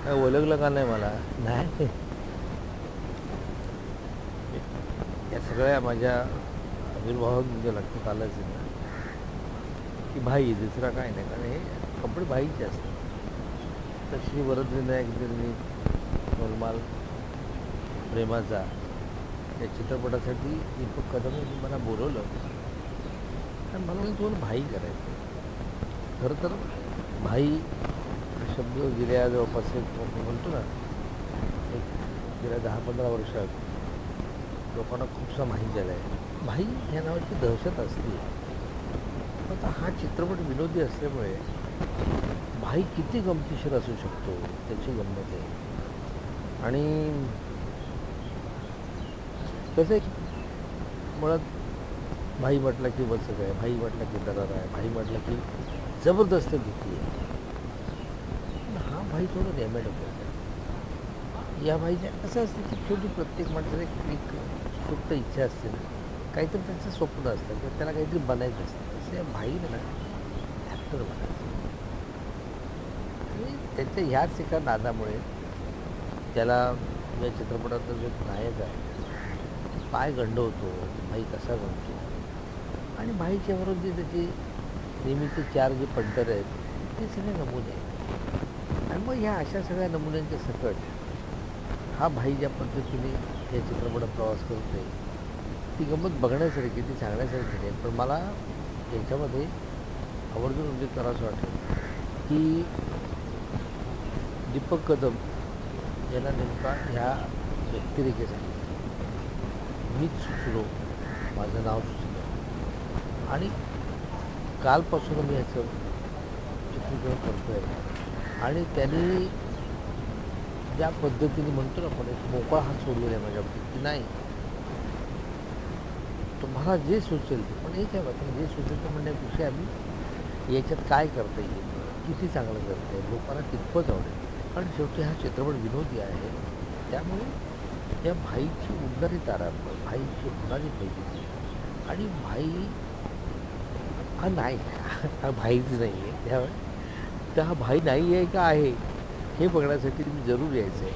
काय ओळखलं का नाही मला? नाही. या सगळ्या माझ्या आविर्भावात म्हणजे लक्षात आलंच आहे ना की भाई, दुसरा काय नाही, कारण हे कपडे भाईचे असतात. तशी वरदविनायक निर्मित गोलमाल प्रेमाचा या चित्रपटासाठी दीपक कदम यांनी मला बोलवलं आणि मला म्हणलं तुम्हाला भाई करायचं. खरं तर भाई हा शब्द गेल्या जवळपास एक म्हणतो ना, एक गेल्या 10-15 वर्षात लोकांना खूपसा माहीत झाला आहे. भाई ह्या नावाची दहशत असते. आता हा चित्रपट विनोदी असल्यामुळे भाई किती गमतीशीर असू शकतो त्याची गंमत आहे. आणि कसं आहे की मुळात भाई म्हटलं की वचक आहे, भाई म्हटलं की दरार आहे, भाई म्हटलं की जबरदस्त भीती आहे. पण हा भाई थोडं रेमेड होतो. या भाईच्या असं असतं की शेवटी प्रत्येक माणसाला एक एक सुप्त इच्छा असते ना, काहीतरी त्याचं स्वप्न असतं किंवा त्याला काहीतरी बनायचं असतं. तसं या भाईने ना ॲक्टर बनायचं. आणि त्याच्या ह्याच एका नादामुळे त्याला या चित्रपटातला जो नायक आहे पाय गंडवतो, भाई कसा गमतो. आणि भाईच्या बरोबर त्याचे नेहमीचे चार जे पंटर आहेत ते सगळे नमुने आहेत. आणि मग ह्या अशा सगळ्या नमुन्यांच्या सकट हा भाई ज्या पद्धतीने या चित्रपटात प्रवास करतोय ती गंमत बघण्यासारखी, ती सांगण्यासारखी नाही. पण मला याच्यामध्ये आवर्जून उल्लेख करावासं वाटेल की दीपक कदम याला नेमका ह्या व्यक्तिरेखेसाठी मीच सुचलो, माझं नाव सुचलं आणि कालपासून मी ह्याचं चित्रीकरण करतो आहे. आणि त्यांनी ज्या पद्धतीने म्हणतो ना आपण एक मोकळा हात सोडलेला आहे माझ्याबद्दल की नाही, तुम्हाला जे सुचेल ते. पण एक आहे बघा, जे सुचेल ते म्हणण्यापेक्षा आम्ही याच्यात काय करता येईल, किती चांगलं करता येईल, लोकांना कितपत आवडेल. कारण शेवटी हा चित्रपट विनोदी आहे. त्यामुळे या भाईची उडणारी तारा, भाईची होणारी फैली आणि भाई हा नाही, हा भाईच नाही आहे. त्यामुळे तर हा भाई नाही आहे का आहे हे बघण्यासाठी तुम्ही जरूर यायचं आहे.